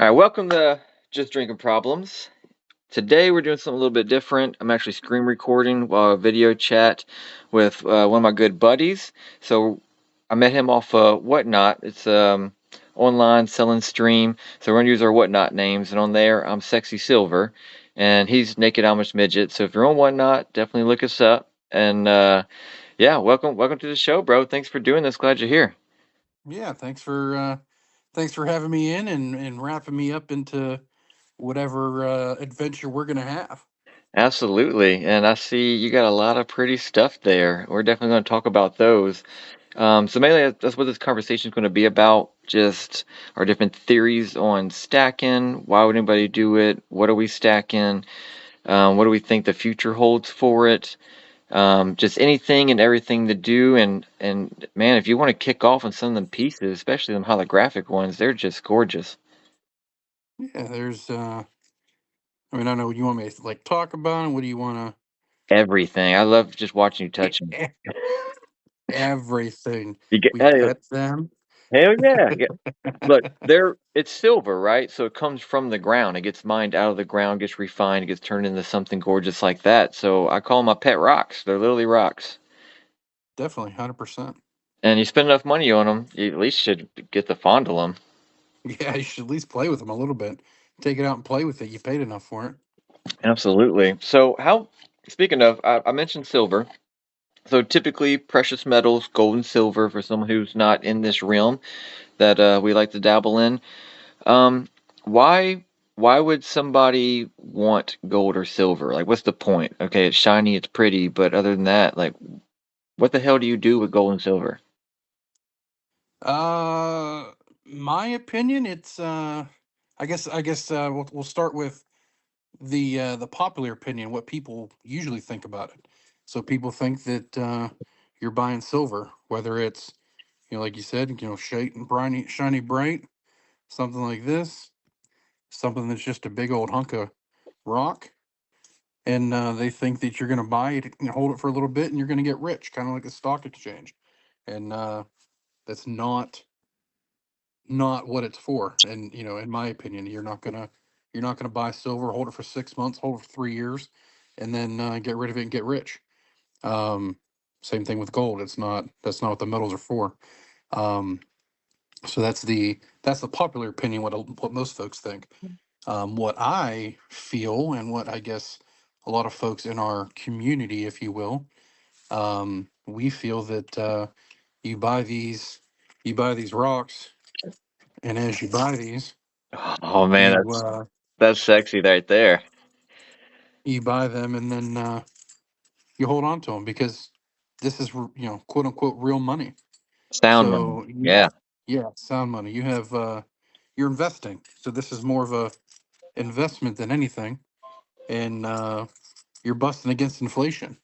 All right, welcome to Just Drinking Problems. Today we're doing something a little bit different. I'm actually screen recording while a video chat with one of my good buddies. So I met him off Whatnot. It's online selling stream. So we're gonna use our Whatnot names, and on there I'm SexxySilver, and he's Naked Amish Midget. So if you're on Whatnot, definitely look us up. And yeah, welcome to the show, bro. Thanks for doing this. Glad you're here. Yeah, thanks for having me in and wrapping me up into whatever adventure we're gonna have. Absolutely. And I see you got a lot of pretty stuff there. We're definitely going to talk about those. So mainly that's what this conversation is going to be about. Just our different theories on stacking. Why would anybody do it? What are we stacking? What do we think the future holds for it? Just anything and everything to do. And man, if you want to kick off on some of them pieces, especially them holographic ones, they're just gorgeous. Yeah, I mean, I don't know what you want me to like talk about, and what do you want Everything. I love just watching you touch them. to everything. You get, We hey, pet them. hell yeah. Look, it's silver, right? So it comes from the ground. It gets mined out of the ground, gets refined, gets turned into something gorgeous like that. So I call them my pet rocks. They're literally rocks. Definitely 100%. And you spend enough money on them, you at least should get to fondle them. Yeah, you should at least play with them a little bit. Take it out and play with it. You paid enough for it. Absolutely. So speaking of, I mentioned silver. So typically precious metals, gold and silver for someone who's not in this realm that we like to dabble in. Um, why why would somebody want gold or silver? Like, what's the point? Okay, it's shiny, it's pretty, but other than that, like, what the hell do you do with gold and silver? Uh, my opinion, it's I guess we'll start with the popular opinion, what people usually think about it. So people think that you're buying silver, whether it's like you said, shiny bright, something like this, something that's just a big old hunk of rock, and they think that you're going to buy it, hold it for a little bit, and you're going to get rich, kind of like a stock exchange, and that's not what it's for. And in my opinion, you're not gonna buy silver, hold it for 6 months, hold it for 3 years, and then get rid of it and get rich. Um, Same thing with gold. That's not what the metals are for. Um, so that's the popular opinion. What most folks think. What I feel, and what I guess a lot of folks in our community, if you will, we feel that you buy these you buy these rocks, and as you buy these, Oh man, you that's sexy right there. you buy them, and then you hold on to them, because this is quote unquote real money. Sound money. So Yeah. yeah, sound money. You're investing. So this is more of a investment than anything, and you're busting against inflation.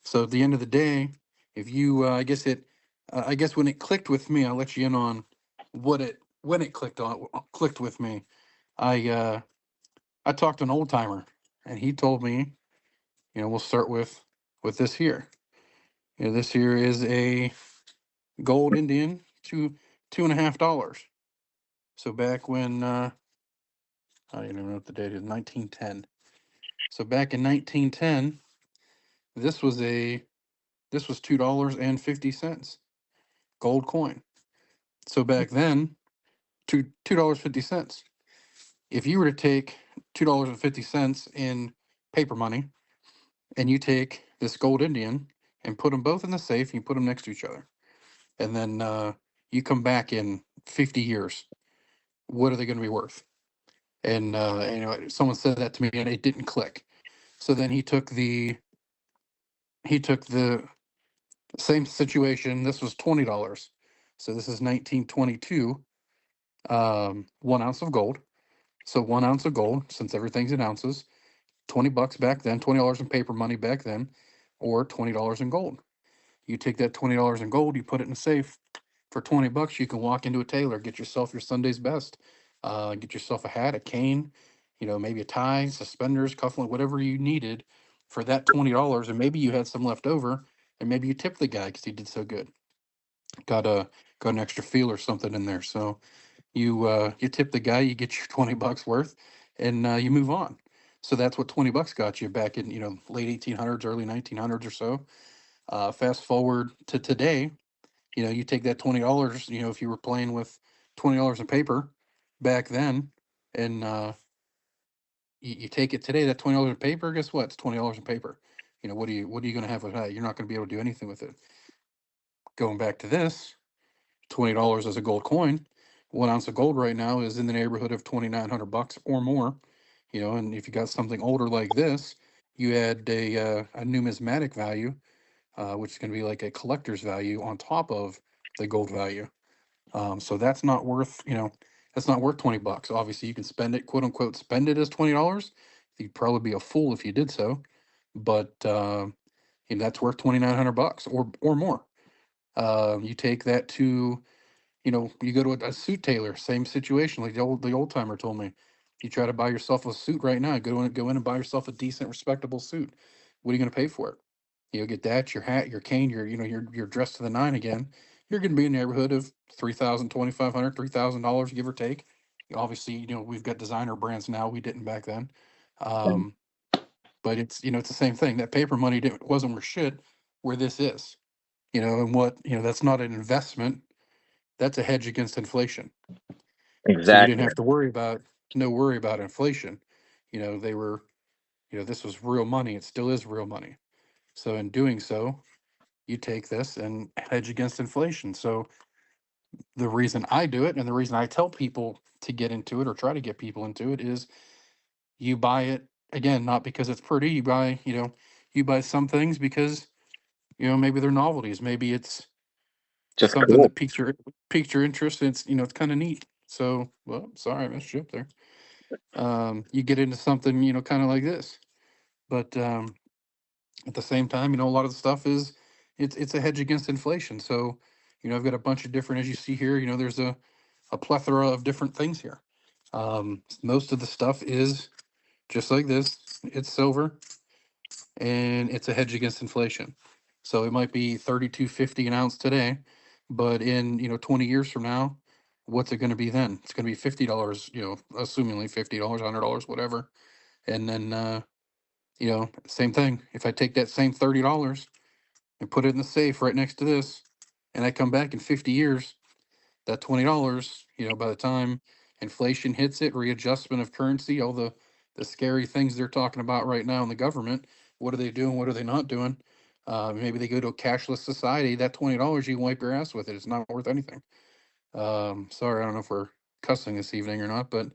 So at the end of the day, if you I guess when it clicked with me, I'll let you in on what it when it clicked with me. I talked to an old timer, and he told me, we'll start with this here. This here is a gold Indian, $2.50. So back when I don't even know what the date is, 1910. So back in 1910, this was a this was $2.50 gold coin. So back then, $2.50. If you were to take $2.50 in paper money, and you take this gold Indian and put them both in the safe, you put them next to each other, and then you come back in 50 years, what are they going to be worth? And someone said that to me, and it didn't click. So then he took the same situation. This was $20. So this is 1922. 1 ounce of gold. So 1 ounce of gold, since everything's in ounces, $20 back then, $20 in paper money back then, or $20 in gold. You take that $20 in gold, you put it in a safe. For $20, you can walk into a tailor, get yourself your Sunday's best, get yourself a hat, a cane, maybe a tie, suspenders, cufflink, whatever you needed for that $20, and maybe you had some left over, and maybe you tipped the guy because he did so good. Got a got an extra feel or something in there. So you tip the guy, you get your 20 bucks worth, and you move on. So that's what 20 bucks got you back in late 1800s, early 1900s or so. Fast forward to today, you take that $20, if you were playing with $20 in paper back then, and you take it today, that $20 in paper, guess what? It's $20 in paper. What are you going to have with that? You're not going to be able to do anything with it. Going back to this, $20 as a gold coin, 1 ounce of gold right now is in the neighborhood of 2,900 bucks or more. And if you got something older like this, you add a numismatic value, which is going to be like a collector's value on top of the gold value. So that's not worth 20 bucks. Obviously, you can spend it, quote unquote, spend it as $20. You'd probably be a fool if you did so, but that's worth 2,900 bucks or more. You take that to, you go to a suit tailor, same situation. Like the old timer told me, you try to buy yourself a suit right now. Go in and buy yourself a decent, respectable suit. What are you going to pay for it? Get that, your hat, your cane, you're dressed to the nine again. You're going to be in the neighborhood of 3,000, 2,500, $3,000, give or take. Obviously, we've got designer brands now. We didn't back then. Um, but it's the same thing. That paper money wasn't worth shit where this is. And that's not an investment. That's a hedge against inflation. So you didn't Exactly. have to worry about no worry about inflation. They were, this was real money. It still is real money. So in doing so, you take this and hedge against inflation. So the reason I do it and the reason I tell people to get into it or try to get people into it is you buy it again, not because it's pretty. You buy some things because, maybe they're novelties. Maybe it's Just something cool. that piques your interest. And it's kind of neat. So, well, sorry, I missed you up there. You get into something, kind of like this. But at the same time, a lot of the stuff is it's a hedge against inflation. So, I've got a bunch of different, as you see here, there's a plethora of different things here. Most of the stuff is just like this. It's silver and it's a hedge against inflation. So it might be 32.50 an ounce today, but in 20 years from now, what's it going to be then? It's going to be $50, assumingly $50, $100, whatever. And then same thing. If I take that same $30 and put it in the safe right next to this, and I come back in 50 years, that $20, by the time inflation hits it, readjustment of currency, all the scary things they're talking about right now in the government, what are they doing? What are they not doing? Maybe they go to a cashless society. That $20, you can wipe your ass with it. It's not worth anything. Sorry, I don't know if we're cussing this evening or not, but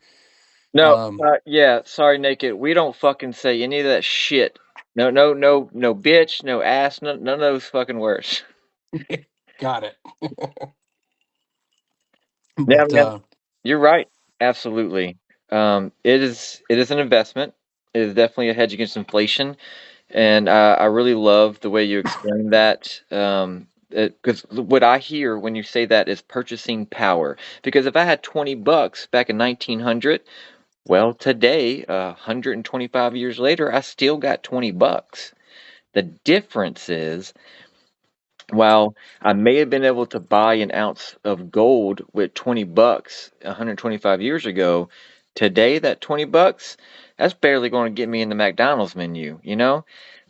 No, um, yeah, sorry, Naked. We don't fucking say any of that shit. No, no, no, no, bitch, no ass, none of those fucking words. got it. Yeah, But man, you're right. Absolutely. It is an investment. It is definitely a hedge against inflation, and I really love the way you explain that. Because what I hear when you say that is purchasing power. Because if I had 20 bucks back in 1900, well, today, 125 years later, I still got 20 bucks. The difference is, while I may have been able to buy an ounce of gold with 20 bucks 125 years ago, today that 20 bucks, that's barely going to get me in the McDonald's menu, you know?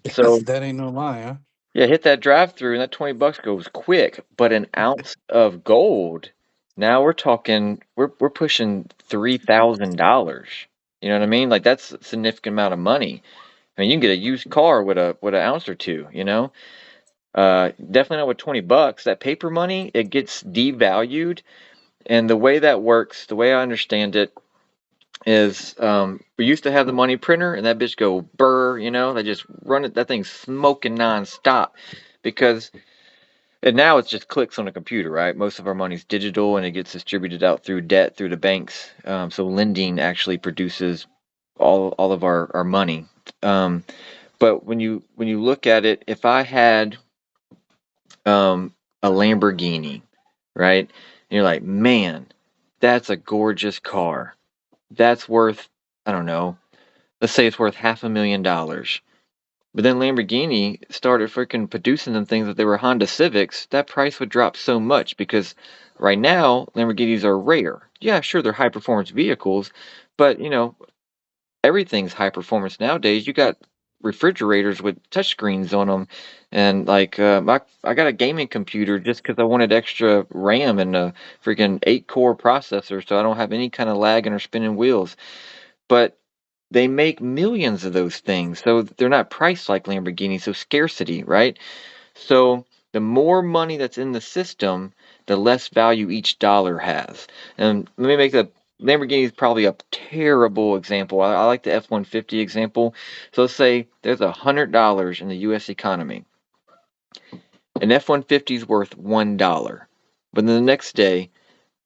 So, that ain't no lie, huh? yeah, hit that drive-through and that 20 bucks goes quick, but an ounce of gold, now we're talking we're pushing $3,000. You know what I mean? Like that's a significant amount of money. I mean, you can get a used car with an ounce or two, you know? Definitely not with 20 bucks. That paper money, it gets devalued. And the way that works, the way I understand it, is we used to have the money printer and that bitch go burr, you know, they just run it, that thing's smoking nonstop because and now it's just clicks on a computer, right? Most of our money's digital and it gets distributed out through debt through the banks. So lending actually produces all of our money. Um, but when you look at it, if I had a Lamborghini, right? And you're like, man, that's a gorgeous car. That's worth, I don't know, let's say it's worth $500,000. But then Lamborghini started freaking producing them things that they were Honda Civics. That price would drop so much because right now Lamborghinis are rare. Yeah, sure, they're high performance vehicles, but everything's high performance nowadays. You got refrigerators with touchscreens on them, and like I got a gaming computer just because I wanted extra RAM and a freaking 8 core processor, so I don't have any kind of lagging or spinning wheels. But they make millions of those things, so they're not priced like Lamborghini. So scarcity, right? So the more money that's in the system, the less value each dollar has. And let me make the Lamborghini is probably a terrible example. I like the F-150 example. So let's say there's $100 in the U.S. economy. An F-150 is worth $1. But then the next day,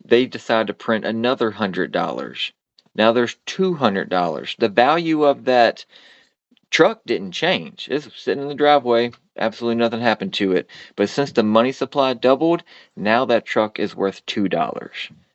they decide to print another $100. Now there's $200. The value of that truck didn't change. It's sitting in the driveway. Absolutely nothing happened to it. But since the money supply doubled, now that truck is worth $2.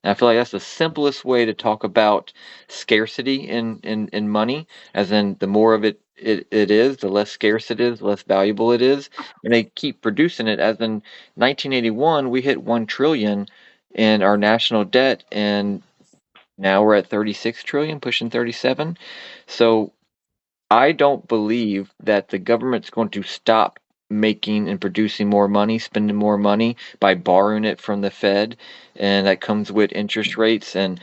And I feel like that's the simplest way to talk about scarcity in money, as in the more of it is, the less scarce it is, the less valuable it is. And they keep producing it. As in 1981, we hit 1 trillion in our national debt, and now we're at 36 trillion, pushing 37. So I don't believe that the government's going to stop making and producing more money, spending more money by borrowing it from the Fed, and that comes with interest rates, and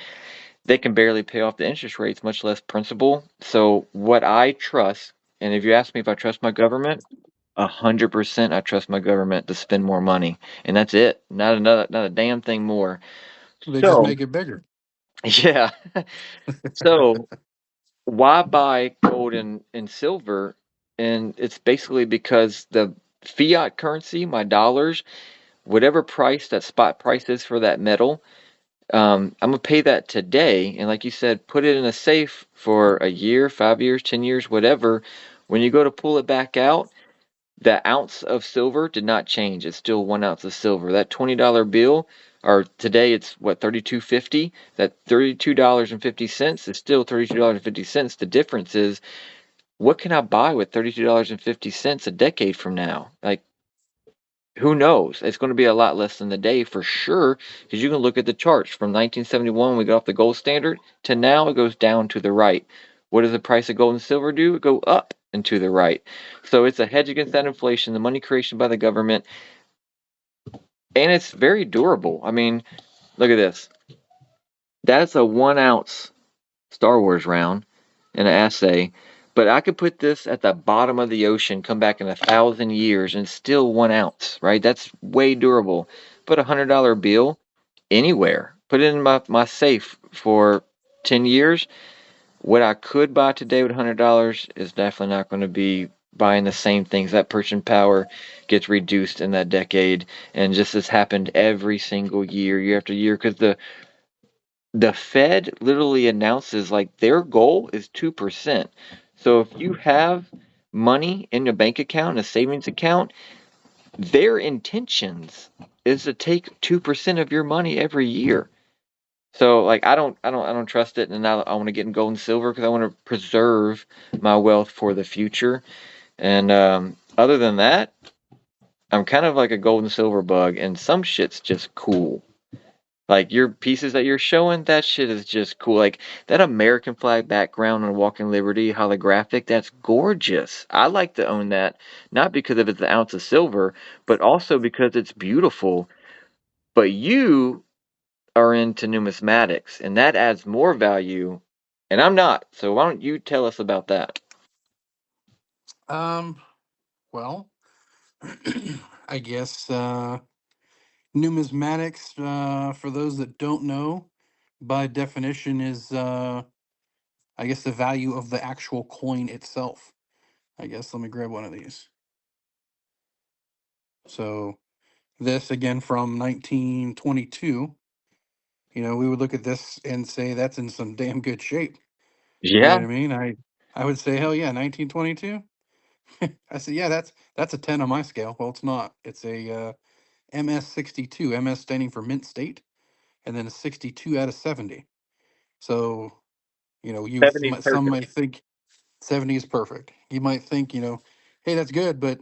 they can barely pay off the interest rates, much less principal. So what I trust, and if you ask me if I trust my government, 100% I trust my government to spend more money, and that's it. Not a damn thing more. They just So make it bigger. yeah. So why buy gold and silver? And it's basically because the fiat currency, my dollars, whatever price that spot price is for that metal, I'm gonna pay that today. And like you said, put it in a safe for a year, 5 years, 10 years, whatever. When you go to pull it back out, the ounce of silver did not change. It's still 1 ounce of silver. That $20 bill, or today it's what, 32.50. That $32.50 is still $32.50. The difference is what can I buy with $32.50 a decade from now? Like, who knows? It's going to be a lot less than the day for sure, because you can look at the charts from 1971 when we got off the gold standard to now it goes down to the right. What does the price of gold and silver do? It go up and to the right. So it's a hedge against that inflation, the money creation by the government, and it's very durable. I mean, look at this. That's a 1 ounce Star Wars round in an assay, but I could put this at the bottom of the ocean, come back in 1,000 years, and still 1 ounce, right? That's way durable. Put $100 bill anywhere. Put it in my safe for 10 years. What I could buy today with $100 is definitely not going to be buying the same things. That purchasing power gets reduced in that decade, and just has happened every single year, year after year, because the Fed literally announces like their goal is 2%. So if you have money in a bank account, a savings account, their intentions is to take 2% of your money every year. So like I don't trust it, and now I want to get in gold and silver because I want to preserve my wealth for the future. And other than that, I'm kind of like a gold and silver bug, and some shit's just cool. Like your pieces that you're showing, that shit is just cool. Like that American flag background on Walking Liberty holographic, that's gorgeous. I like to own that, not because of it's an ounce of silver, but also because it's beautiful. But you are into numismatics, and that adds more value, and I'm not. So why don't you tell us about that? Um, well, I guess numismatics, for those that don't know, by definition is, I guess, the value of the actual coin itself. I guess let me grab one of these. So this again from 1922. We would look at this and say that's in some damn good shape. You know Yeah, what I mean? I would say hell yeah, 1922. I said yeah, that's a 10 on my scale. Well, it's not. It's a MS 62. MS standing for mint state, and then a 62 out of 70. So '70's some perfect. might think 70 is perfect. You might think hey, that's good, but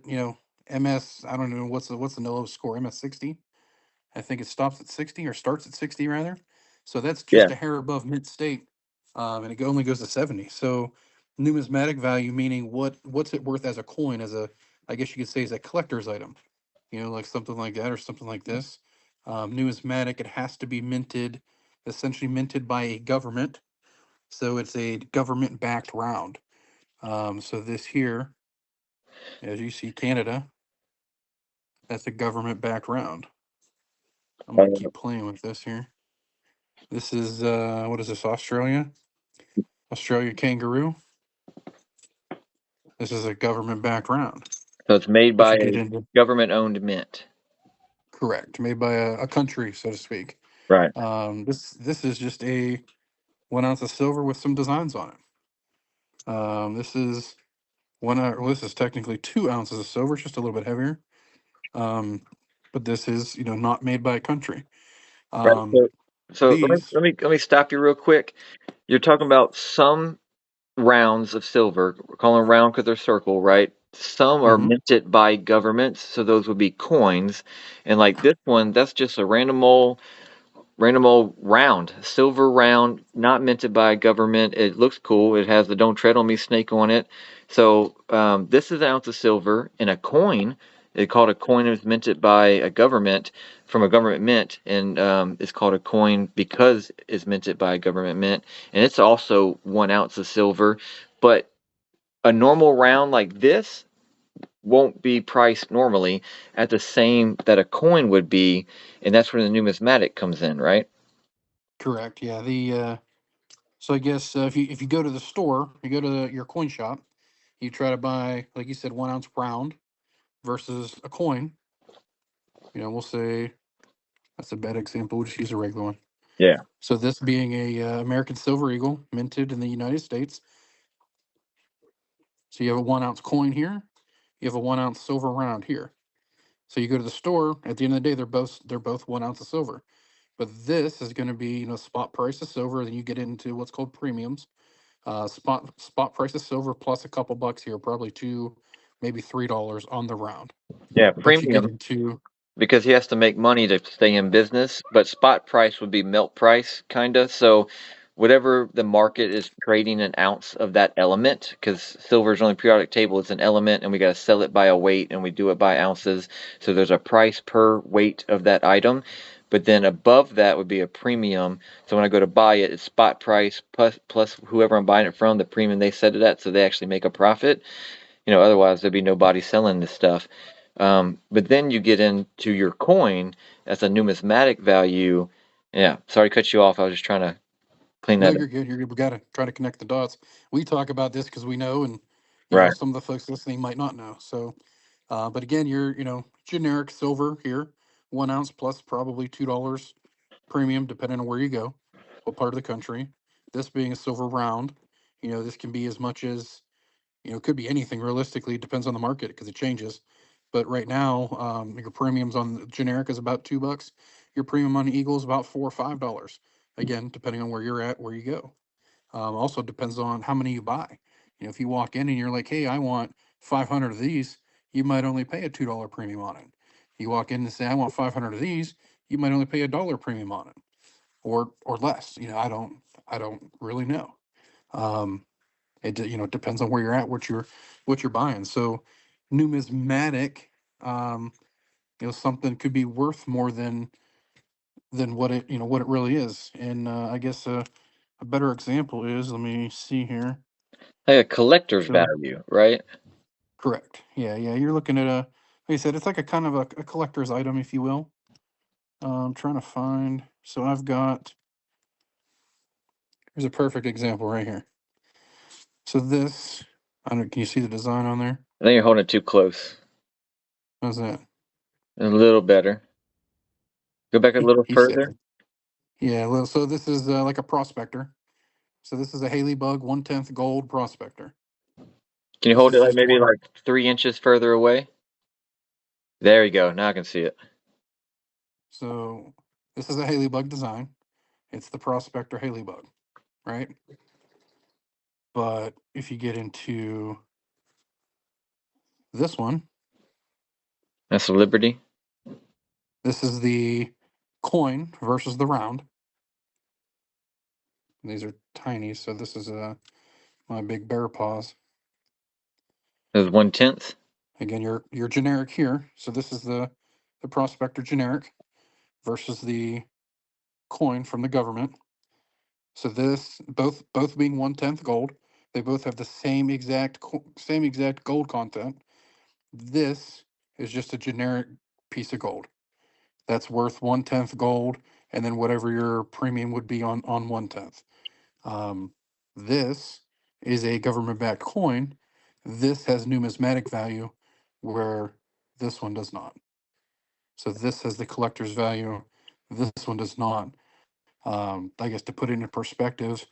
MS, I don't know what's the lowest score, MS 60. I think it stops at 60 or starts at 60 rather. So that's Yeah. just a hair above mid state, and it only goes to 70. So numismatic value meaning what's it worth as a coin, as a, I guess you could say, as a collector's item, like something like that or something like this. Numismatic, it has to be minted, essentially minted by a government. So it's a government backed round. So this here, as you see, Canada, that's a government backed round. I'm going to Uh, keep playing with this here. This is what is this? Australia? Australia kangaroo. This is a government background. so it's made As by you get a into, government-owned mint. correct, made by a country, so to speak. Right. This is just a 1 ounce of silver with some designs on it. This is well, this is technically 2 ounces of silver, it's just a little bit heavier. Um, but this is not made by a country. Right. Um, So let me these. let me let me stop you real quick. You're talking about some rounds of silver. We're calling them round because they're circle, right? Some are Mhm. minted by governments, so those would be coins. And like this one, that's just a random old round, silver round, not minted by a government. It looks cool. It has the "Don't Tread on Me" snake on it. So this is an ounce of silver in a coin. It's called a coin. Is minted by a government from a government mint, and it's called a coin because it's minted by a government mint. And it's also 1 ounce of silver. But a normal round like this won't be priced normally at the same that a coin would be, and that's where the numismatic comes in, right? Correct. Yeah. The So I guess if you go to the store, you go to your coin shop, you try to buy, like you said, 1 ounce round versus a coin. We'll say that's a bad example. We'll just use a regular one. Yeah. So this being a American Silver Eagle minted in the United States. So you have a 1 ounce coin here. You have a 1 ounce silver round here. So you go to the store. At the end of the day, they're both 1 ounce of silver. But this is going to be spot price of silver. Then you get into what's called premiums. Spot price of silver plus a couple bucks here, probably two, maybe $3 on the round. Yeah, But you get premium into because he has to make money to stay in business, but spot price would be melt price kinda. So whatever the market is trading an ounce of that element, because silver is only periodic table, it's an element and we got to sell it by a weight and we do it by ounces. So there's a price per weight of that item. But then above that would be a premium. So when I go to buy it, it's spot price plus whoever I'm buying it from, the premium they set it at, so they actually make a profit. Otherwise there'd be nobody selling this stuff. But then you get into your coin as a numismatic value. Yeah, sorry to cut you off. I was just trying to clean No, that up. you're good. You're good. We got to try to connect the dots. We talk about this because we know, and Right. some of the folks listening might not know. So, but again, you're generic silver here, 1 ounce plus probably $2 premium depending on where you go, what part of the country. This being a silver round, this can be as much as it could be anything realistically. It depends on the market because it changes. But right now, your premiums on the generic is about $2. Your premium on Eagle is about $4 or $5. Again, depending on where you're at, where you go. Also depends on how many you buy. If you walk in and you're like, "Hey, I want 500 of these," you might only pay a $2 premium on it. You walk in and say, "I want 500 of these," you might only pay $1 premium on it, or less. I don't really know. Um, it depends on where you're at, what you're buying. So numismatic, um, something could be worth more than what it really is. And I guess a better example is, let me see here. Like a collector's So value, right? correct, yeah, yeah. You're looking at like I said, it's like a kind of a collector's item, if you will. I'm trying to find. So I've got. Here's a perfect example right here. So this, I don't. Can you see the design on there? I think you're holding it too close. How's that? A little better. Go back a little He further. said. Yeah. Well, so this is like a prospector. So this is a Haley Bug 1/10 gold prospector. Can you This hold is it like just maybe one. like 3 inches further away? There you go. Now I can see it. So this is a Haley Bug design. It's the prospector Haley Bug, right? But if you get into This one, That's a Liberty. this is the coin versus the round. These are tiny, so this is my big bear paws. That's 1/10. Again, your generic here. So this is the prospector generic versus the coin from the government. So this both being 1/10 gold, they both have the same exact gold content. This is just a generic piece of gold that's worth 1/10 gold, and then whatever your premium would be on 1/10. Um, this is a government-backed coin. This has numismatic value, where this one does not. So this has the collector's value. This one does not. I guess to put it into perspective,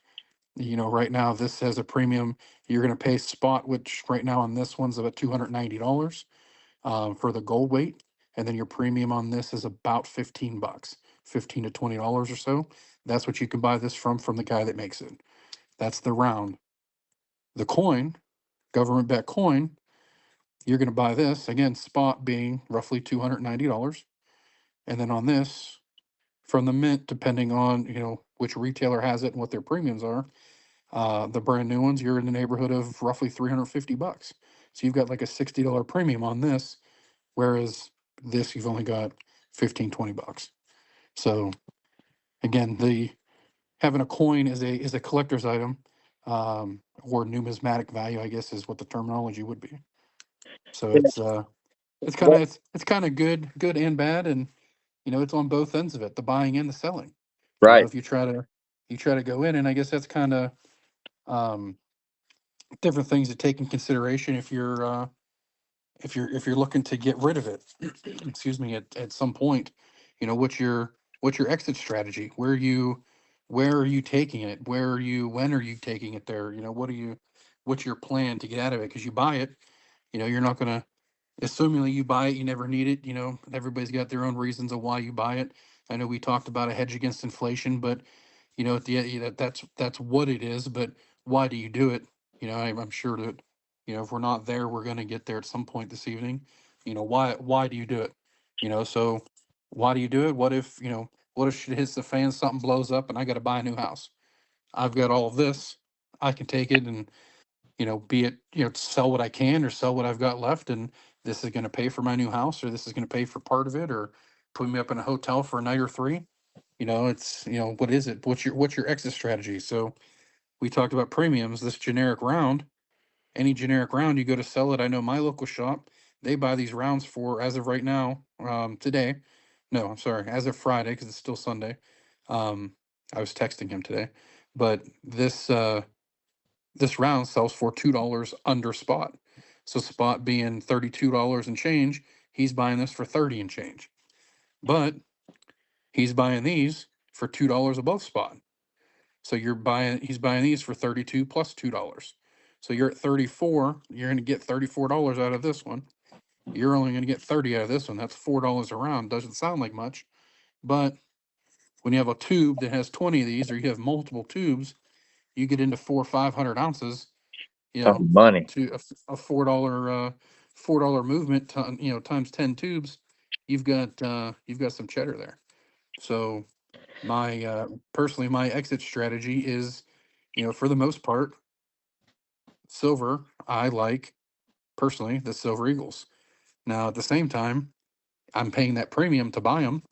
right now this has a premium. You're going to pay spot, which right now on this one's about $290 for the gold weight, and then your premium on this is about $15, $15 to $20 or so. That's what you can buy this from the guy that makes it. That's the round. The coin, government backed coin, you're going to buy this again, spot being roughly $290, and then on this from the mint, depending on which retailer has it and what their premiums are. The brand new ones, you're in the neighborhood of roughly $350. So you've got like a $60 premium on this, whereas this you've only got 15, $20. So again, the having a coin is a collector's item, or numismatic value, I guess is what the terminology would be. So it's kind of it's kind of good and bad, and it's on both ends of it, the buying and the selling. Right. If you try to go in, and I guess that's kind of um, different things to take in consideration if you're looking to get rid of it. Excuse me, at some point, what's your exit strategy? Where are you taking it? When are you taking it there? What's your plan to get out of it? Because you buy it, you're not gonna, assumingly you buy it, you never need it. Everybody's got their own reasons of why you buy it. I know we talked about a hedge against inflation, but at the end, that's what it is. But why do you do it? I'm sure that if we're not there, we're going to get there at some point this evening. Why do you do it? So why do you do it? What if shit hits the fan, something blows up, and I got to buy a new house? I've got all of this. I can take it and be it, sell what I can or sell what I've got left, and this is going to pay for my new house, or this is going to pay for part of it, or put me up in a hotel for a night or three. It's what is it? What's your exit strategy? So we talked about premiums. This generic round, any generic round you go to sell it. I know my local shop, they buy these rounds for, as of right now, today. No, I'm sorry, as of Friday, because it's still Sunday. Um, I was texting him today, but this round sells for $2 under spot. So spot being $32 and change, he's buying this for 30 and change. But he's buying these for $2 above spot. So he's buying these for 32 plus $2. So you're at 34. You're going to get $34 out of this one. You're only going to get 30 out of this one. That's $4 a round. Doesn't sound like much, but when you have a tube that has 20 of these, or you have multiple tubes, you get into 400 or 500 ounces. You Oh, know, money. to a $4 movement, times 10 tubes, you've got some cheddar there. So my personally, my exit strategy is, for the most part, silver. I like personally the silver eagles. Now at the same time, I'm paying that premium to buy them.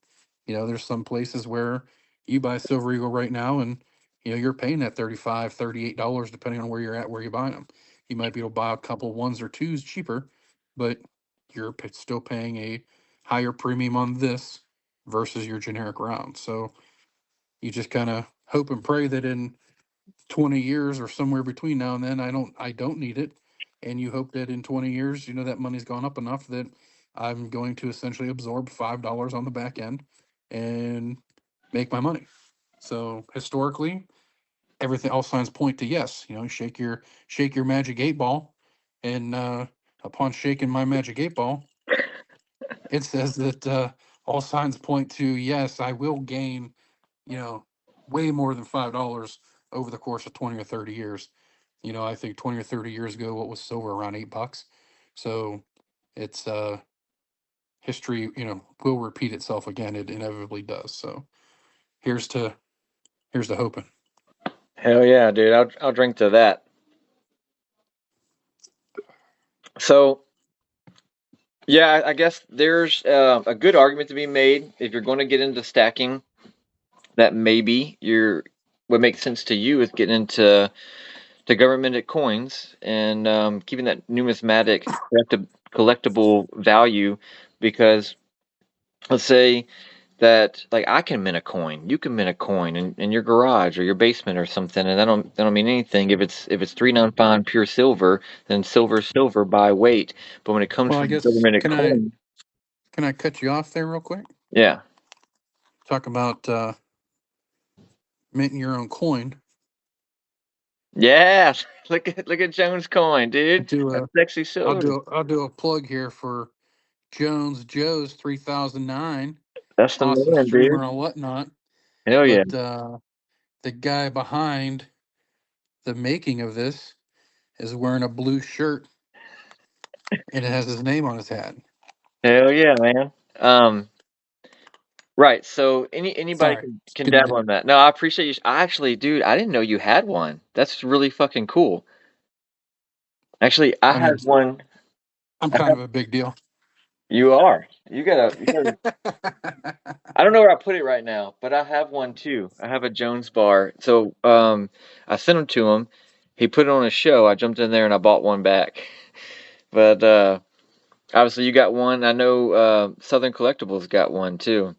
There's some places where you buy silver eagle right now, and you're paying that 35, $38 depending on where you're at, where you buy them. You might be able to buy a couple ones or twos cheaper, but you're still paying a higher premium on this versus your generic round. So you just kind of hope and pray that in 20 years or somewhere between now and then, I don't need it. And you hope that in 20 years, that money's gone up enough that I'm going to essentially absorb $5 on the back end and make my money. So historically, everything, all signs point to yes. Shake your magic eight ball, and upon shaking my magic eight ball, it says that all signs point to yes, I will gain, you know, way more than $5 over the course of 20 or 30 years. I think 20 or 30 years ago, what was silver, around $8. So it's history, will repeat itself again. It inevitably does. So here's to here's to hoping. Hell yeah, dude. I'll drink to that. So yeah, I guess there's a good argument to be made if you're going to get into stacking. That maybe you're what makes sense to you is getting into to governmented coins and keeping that numismatic collectible value because let's say that like I can mint a coin, you can mint a coin in your garage or your basement or something, and that don't mean anything if it's 395 pure silver, then silver silver by weight. But when it comes Well, I from guess governmented can coin, I cut you off there real quick? yeah, Talk about minting your own coin. yeah, look at Jones coin, dude. Do That's a sexy silver. I'll do a plug here for Joe's 3009, That's the awesome man, streamer dude. and whatnot. Hell yeah. But the guy behind the making of this is wearing a blue shirt and it has his name on his hat. Hell yeah, man. Right. So anybody Sorry, can dabble continue. in that. No, I appreciate you. I actually, dude, I didn't know you had one. That's really fucking cool. Actually, I I mean, had one. I'm I kind have, of a big deal. you are. You gotta. I don't know where I put it right now, but I have one too. I have a Jones bar. So, I sent him to him. He put it on a show. I jumped in there and I bought one back. But obviously, you got one. I know Southern Collectibles got one too.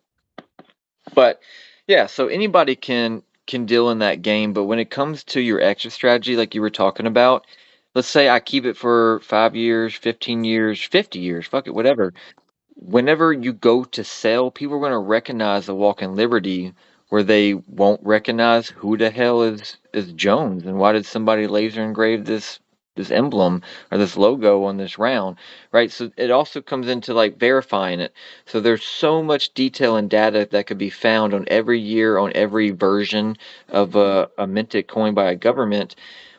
But yeah, so anybody can deal in that game, but when it comes to your exit strategy like you were talking about, let's say I keep it for 5 years, 15 years, 50 years, fuck it, whatever. Whenever you go to sell, people are going to recognize the Walk in Liberty where they won't recognize who the hell is Jones and why did somebody laser engrave this emblem or this logo on this round, right? So it also comes into like verifying it. So there's so much detail and data that could be found on every year on every version of a minted coin by a government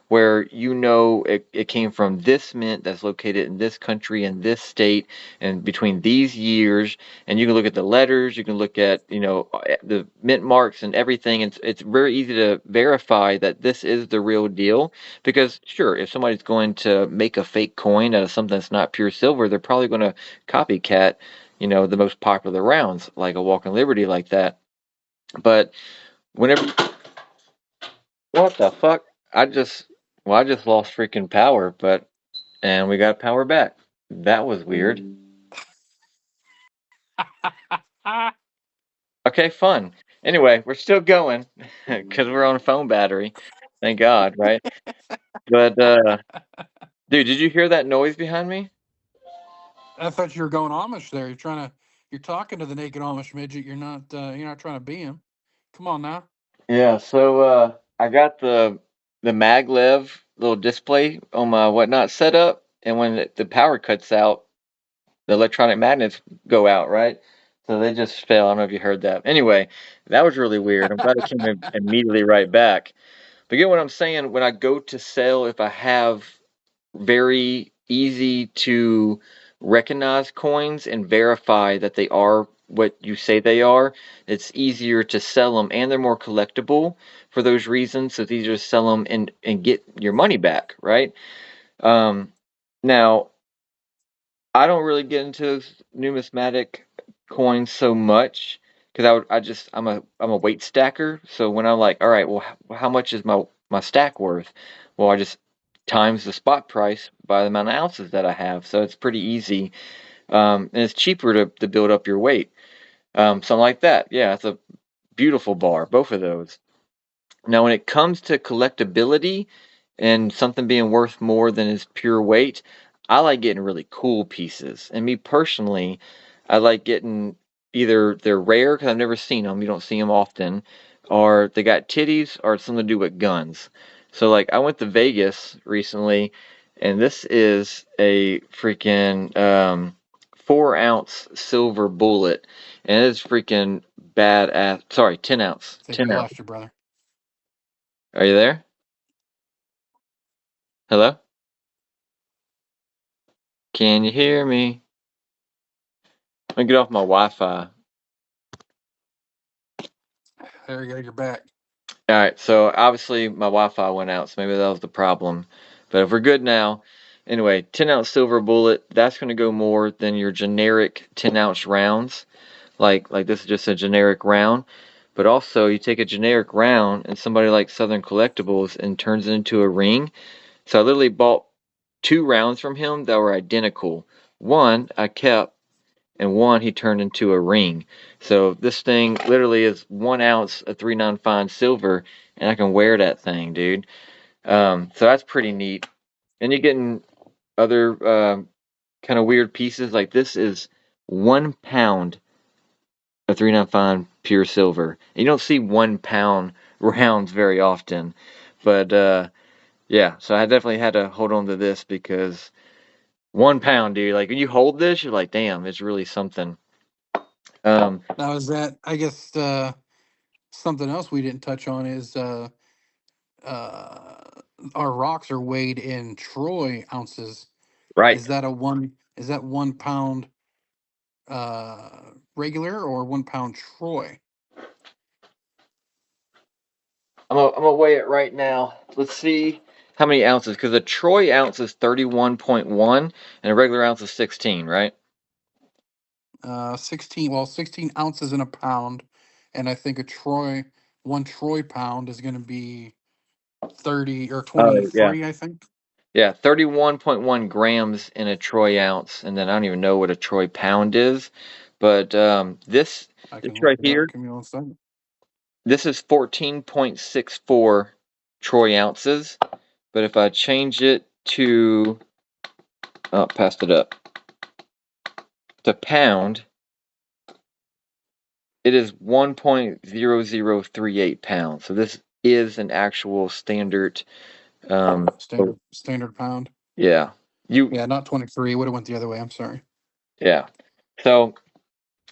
where it came from this mint that's located in this country in this state and between these years, and you can look at the letters, you can look at the mint marks and everything. It's very easy to verify that this is the real deal because sure, if somebody's going to make a fake coin out of something that's not pure silver, they're probably going to copycat the most popular rounds like a Walk in Liberty like that. But whenever what the fuck? I just lost freaking power, and we got power back. That was weird. Okay, fun. Anyway, we're still going because we're on a phone battery. Thank God, right? But dude, did you hear that noise behind me? I thought you were going Amish there. You're talking to the naked Amish midget. You're not trying to be him. Come on now. Yeah, so I got the maglev little display on my whatnot set up, and when the power cuts out, the electronic magnets go out, right? So they just fell. I don't know if you heard that. Anyway, that was really weird. I'm glad it came immediately right back. But get what I'm saying? When I go to sell, if I have very easy to recognize coins and verify that they are what you say they are, it's easier to sell them and they're more collectible for those reasons. So it's easier to sell them and get your money back, right? Um, now, I don't really get into numismatic coins so much because I'm a weight stacker. So when I'm like, all right, well, how much is my stack worth? Well, I just times the spot price by the amount of ounces that I have. So it's pretty easy, and it's cheaper to build up your weight. Something like that. Yeah, it's a beautiful bar, both of those. Now, when it comes to collectability and something being worth more than its pure weight, I like getting really cool pieces. And me personally, I like getting either they're rare because I've never seen them, you don't see them often, or they got titties or it's something to do with guns. So, like, I went to Vegas recently, and this is a freaking 4 ounce silver bullet, and it's freaking badass. Sorry, 10 ounce. Think 10 we ounce. lost you, brother. Are you there? Hello? Can you hear me? Let me get off my Wi-Fi. There you go. You're back. All right, so obviously my Wi-Fi went out, so maybe that was the problem. But if we're good now, anyway, 10-ounce silver bullet, that's going to go more than your generic 10-ounce rounds. Like this is just a generic round. But also, you take a generic round and somebody like Southern Collectibles and turns it into a ring. So I literally bought 2 rounds from him that were identical. One I kept, and one he turned into a ring. So this thing literally is 1 ounce of 395 silver, and I can wear that thing, dude. So that's pretty neat. And you're getting other kind of weird pieces. Like this is 1 pound of 395 pure silver. And you don't see 1 pound rounds very often, but yeah. So I definitely had to hold on to this because 1 pound, dude. Like when you hold this, you're like, damn, it's really something. Um, Now, is that, I guess, something else we didn't touch on is uh, our rocks are weighed in troy ounces. right. Is that a one? Is that 1 pound regular or 1 pound troy? I'm gonna weigh it right now. Let's see how many ounces, because a troy ounce is 31.1 and a regular ounce is 16, right? 16. Well, 16 ounces in a pound, and I think a troy, 1 troy pound is going to be 30 or Oh yeah. 23. I think Yeah, 31.1 grams in a troy ounce, and then I don't even know what a troy pound is, but I this can look right it up. here, Give me 1 second. this is 14.64 troy ounces. But if I change it to, oh, passed it up, to pound, it is 1.0038 pounds. So this is an actual standard. Oh, Standard pound. yeah. You, Yeah, not 23. Would have went the other way. I'm sorry. yeah. So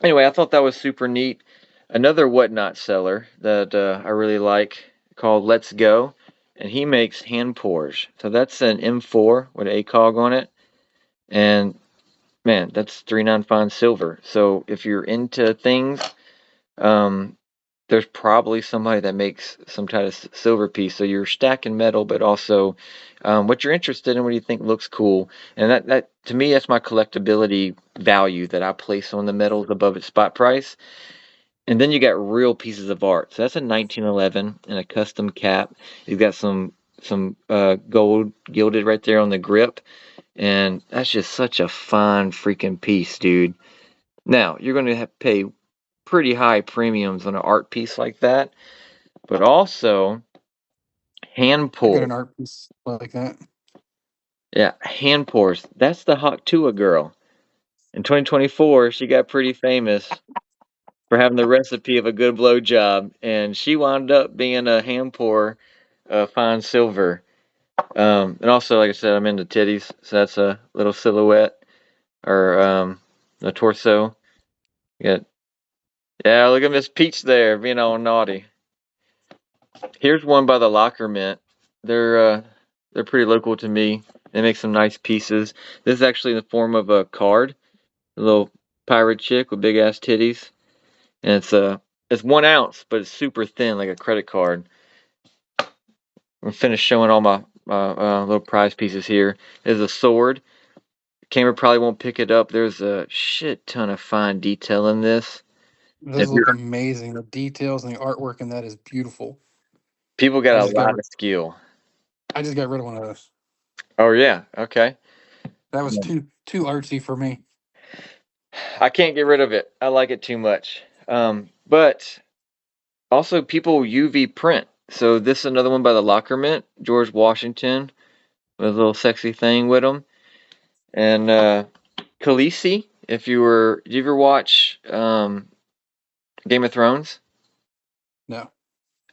anyway, I thought that was super neat. Another whatnot seller that I really like called Let's Go, and he makes hand pours. So that's an M4 with an ACOG on it, and man, that's 395 silver. So if you're into things, um, there's probably somebody that makes some kind of silver piece. So you're stacking metal, but also what you're interested in, what you think looks cool. And that to me, that's my collectability value that I place on the metals above its spot price. And then you got real pieces of art. So that's a 1911 and a custom cap. You've got some gold gilded right there on the grip, and that's just such a fine freaking piece, dude. Now you're going to have to pay pretty high premiums on an art piece like that, but also hand I got pull. an art piece like that. Yeah, hand pours. That's the Hawk Tuah girl. In 2024, she got pretty famous for having the recipe of a good blowjob, and she wound up being a hand pour fine silver. And also, like I said, I'm into titties, so that's a little silhouette or a torso. You got, yeah, look at Miss Peach there being all naughty. Here's one by the Locker Mint. They're pretty local to me. They make some nice pieces. This is actually in the form of a card, a little pirate chick with big ass titties, and it's 1 ounce, but it's super thin like a credit card. I'm finished showing all my little prize pieces here. There's a sword. Camera probably won't pick it up. There's a shit ton of fine detail in this. It If does you're look amazing. The details and the artwork in that is beautiful. People I got a just got lot of skill. I just got rid of one of those. Oh yeah, okay. That was too artsy for me. I can't get rid of it. I like it too much. But also people UV print. So this is another one by the Locker Mint, George Washington, with a little sexy thing with him. And Khaleesi, did you ever watch Game of Thrones? No.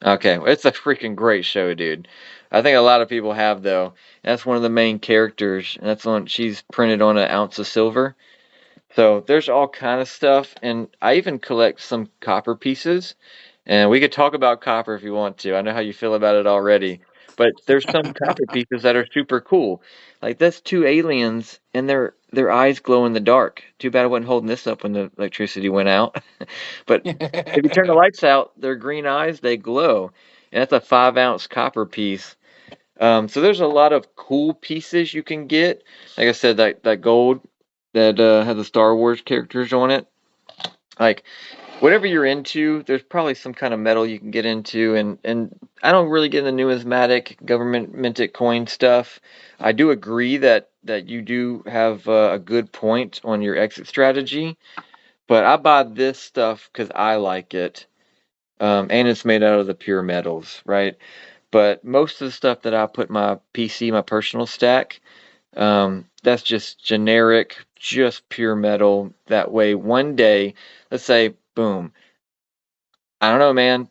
Okay, well, it's a freaking great show, dude. I think a lot of people have though. That's one of the main characters, and that's on. She's printed on 1 ounce of silver. So there's all kind of stuff, and I even collect some copper pieces. And we could talk about copper if you want to. I know how you feel about it already, But there's some copper pieces that are super cool. Like that's two aliens and their eyes glow in the dark. Too bad I wasn't holding this up when the electricity went out. But if you turn the lights out, their green eyes, they glow. And that's a 5 ounce copper piece. So there's a lot of cool pieces you can get. Like I said, that gold that has the Star Wars characters on it. Like whatever you're into, there's probably some kind of metal you can get into, and I don't really get in the numismatic government minted coin stuff. I do agree that you do have a good point on your exit strategy, but I buy this stuff because I like it, and it's made out of the pure metals, right? But most of the stuff that I put in my PC, my personal stack, that's just generic, just pure metal. That way, one day, let's say, boom, I don't know, man.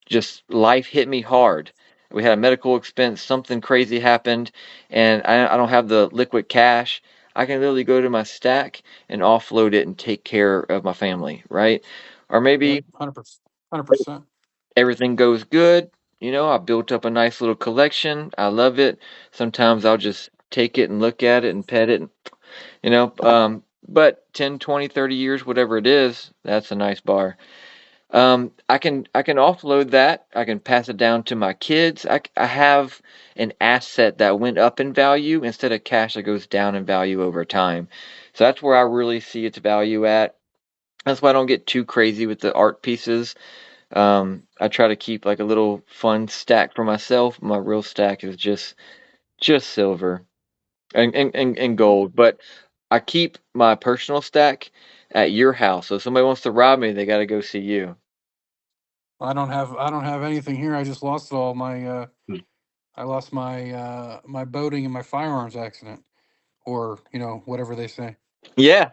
Just life hit me hard. We had a medical expense, something crazy happened, and I don't have the liquid cash. I can literally go to my stack and offload it and take care of my family, right? Or Yep, maybe 100%. 100%. everything goes good. I built up a nice little collection. I love it. Sometimes I'll just take it and look at it and pet it, but 10, 20, 30 years, whatever it is, that's a nice bar. I can offload that. I can pass it down to my kids. I have an asset that went up in value instead of cash that goes down in value over time. So that's where I really see its value at. That's why I don't get too crazy with the art pieces. I try to keep like a little fun stack for myself. My real stack is just silver and gold. But I keep my personal stack at your house. So if somebody wants to rob me, they got to go see you. I don't have anything here. I just lost all my I lost my boating and my firearms accident, or whatever they say. Yeah.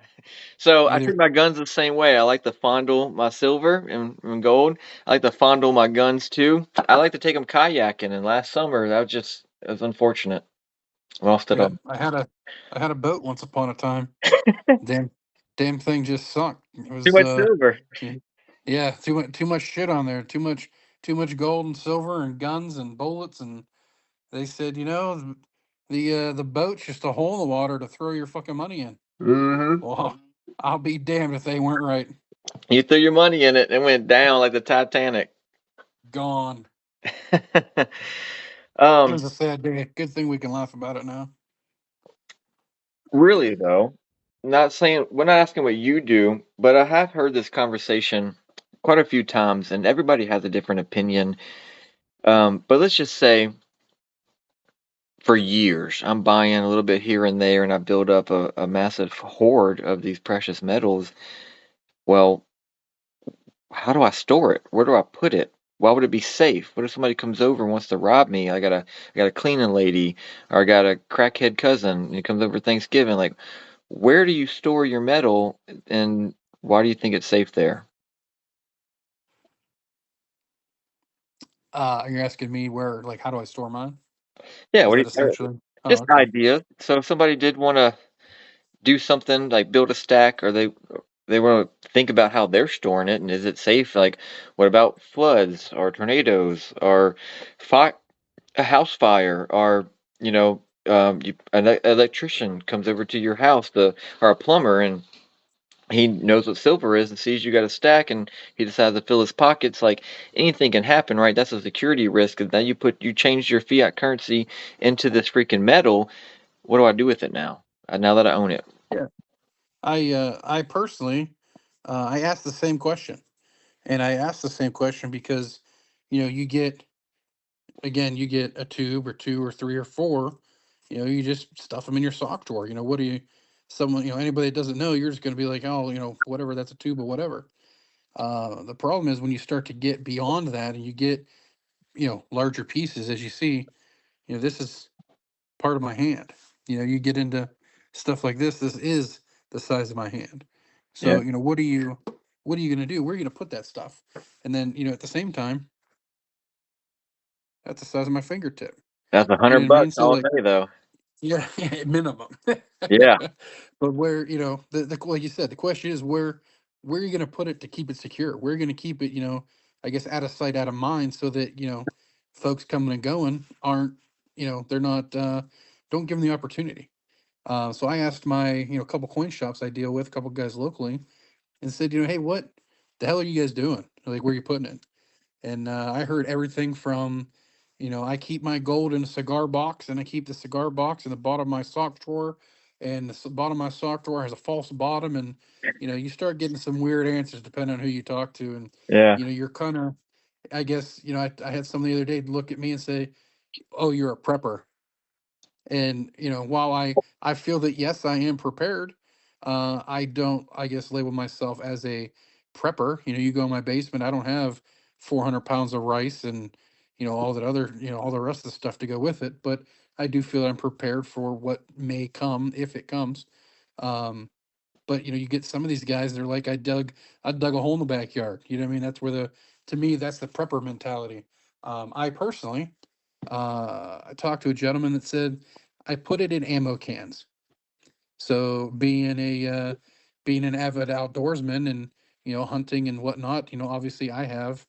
So I treat Either my guns the same way. I like to fondle my silver and gold. I like to fondle my guns too. I like to take them kayaking. And last summer, it was unfortunate. Lost it yeah, all. I had a boat once upon a time. Damn, damn thing just sunk. It Too was much silver. yeah, yeah, too much shit on there. Too much gold and silver and guns and bullets, and they said, the boat's just a hole in the water to throw your fucking money in. Hmm. Well, I'll be damned if they weren't right. You threw your money in it and it went down like the Titanic. Gone. It um, was a sad day. Good thing we can laugh about it now. really though, not saying we're not asking what you do, but I have heard this conversation quite a few times, and everybody has a different opinion. But let's just say for years. I'm buying a little bit here and there, and I build up a massive hoard of these precious metals. Well, how do I store it? Where do I put it? Why would it be safe? What if somebody comes over and wants to rob me? I got a cleaning lady, or I got a crackhead cousin, and he comes over Thanksgiving. Like, where do you store your metal, and why do you think it's safe there? You're asking me where, like, how do I store mine? Yeah, Is what do that you, essentially? Oh, just okay. ideas. So if somebody did want to do something like build a stack, or they want to think about how they're storing it and is it safe? Like, what about floods or tornadoes or fi a house fire, or an electrician comes over to your house, or a plumber, and he knows what silver is and sees you got a stack and he decides to fill his pockets. Like, anything can happen, right? That's a security risk. And then you change your fiat currency into this freaking metal. What do I do with it now? Now that I own it. Yeah. I personally, I asked the same question, and I asked the same question because, you get, again, you get a tube or two or three or four, you just stuff them in your sock drawer. What do you, someone, anybody that doesn't know, you're just going to be like, oh, whatever, that's a tube or whatever. The problem is when you start to get beyond that and you get, larger pieces, as you see, this is part of my hand. You get into stuff like this. This is the size of my hand. Yeah, So, what are you going to do? Where are you going to put that stuff? And then, at the same time, at the size of my fingertip. that's a You know hundred what I mean? bucks So, all like, day though. yeah, minimum. Yeah, But where, like you said, the question is where are you going to put it to keep it secure? Where are you going to keep it, I guess, out of sight, out of mind, so that, folks coming and going aren't, they're not, don't give them the opportunity. So I asked my, couple coin shops I deal with, a couple guys locally, and said, hey, what the hell are you guys doing? Like, where are you putting it? And I heard everything from, I keep my gold in a cigar box, and I keep the cigar box in the bottom of my sock drawer, and the bottom of my sock drawer has a false bottom, and you start getting some weird answers depending on who you talk to, and Yeah. you're kind of, I guess, I had someone the other day look at me and say, "Oh, you're a prepper." And while I feel that yes, I am prepared, I don't, I guess, label myself as a prepper. You go in my basement, I don't have 400 pounds of rice and all that other, all the rest of the stuff to go with it, but I do feel I'm prepared for what may come if it comes. um but you get some of these guys, they're like, I dug a hole in the backyard. You know what I mean? That's where the to me, that's the prepper mentality. I personally, I talked to a gentleman that said, I put it in ammo cans. So being an avid outdoorsman and hunting and whatnot, obviously I have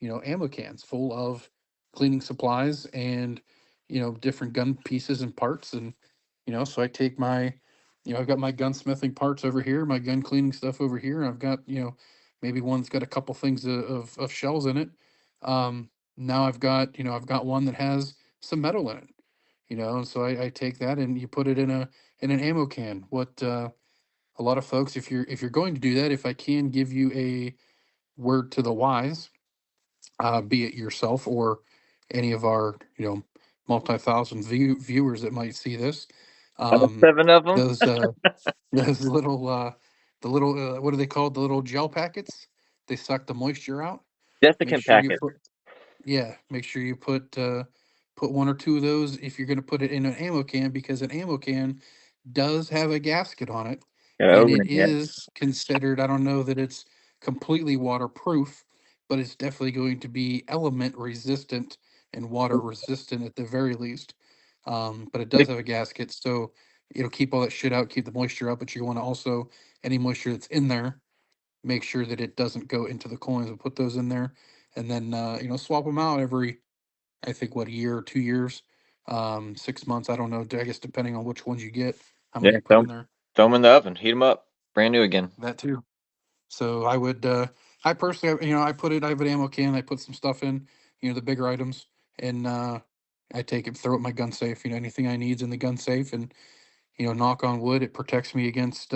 ammo cans full of cleaning supplies and different gun pieces and parts. And so I take my I've got my gunsmithing parts over here, my gun cleaning stuff over here. I've got maybe one's got a couple things of shells in it. Now I've got one that has some metal in it. And so I take that and you put it in an ammo can. What a lot of folks, if you're going to do that, if I can give you a word to the wise, be it yourself or any of our multi-thousand viewers that might see this, All um, 7 of them? those those little the little what are they called? The little gel packets. They suck the moisture out. Make Desiccant sure you packet. put Yeah, make sure you put one or two of those if you're going to put it in an ammo can, because an ammo can does have a gasket on it, Yeah, and it opening it. is considered, I don't know that it's completely waterproof, but it's definitely going to be element resistant and water resistant at the very least. But it does The have a gasket, so it'll keep all that shit out, keep the moisture out, but you want to also, any moisture that's in there, make sure that it doesn't go into the coins, and put those in there, and then swap them out every, I think, what, a year or 2 years, 6 months, I don't know, I guess depending on which ones you get, how yeah, many you put in there. throw 'em in the oven, heat them up, brand new again. That too. So I would, I personally, I have an ammo can, I put some stuff in, the bigger items, and I take it, throw it in my gun safe. Anything I need's in the gun safe, and knock on wood, it protects me against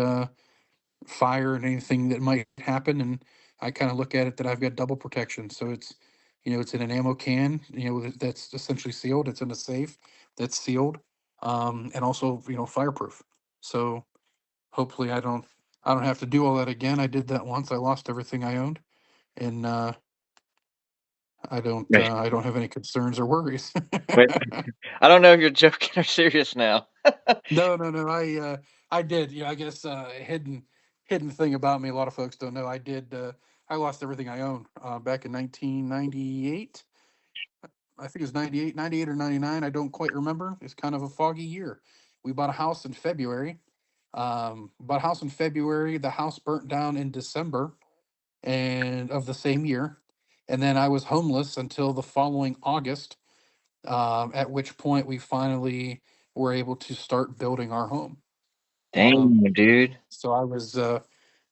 fire and anything that might happen. And I kind of look at it that I've got double protection. So it's in an ammo can, that's essentially sealed. It's in a safe that's sealed, and also, fireproof. So hopefully I don't have to do all that again. I did that once. I lost everything I owned, and Right. I don't have any concerns or worries. Wait, I don't know if you're joking or serious now. No, no, no. I did. I guess hidden thing about me. A lot of folks don't know. I did. I lost everything I owned back in 1998. I think it was 98, 98 or 99. I don't quite remember. It's kind of a foggy year. We bought a house in February. Bought a house in February. The house burnt down in December and of the same year, and then I was homeless until the following August. At which point we finally were able to start building our home. Damn, dude. So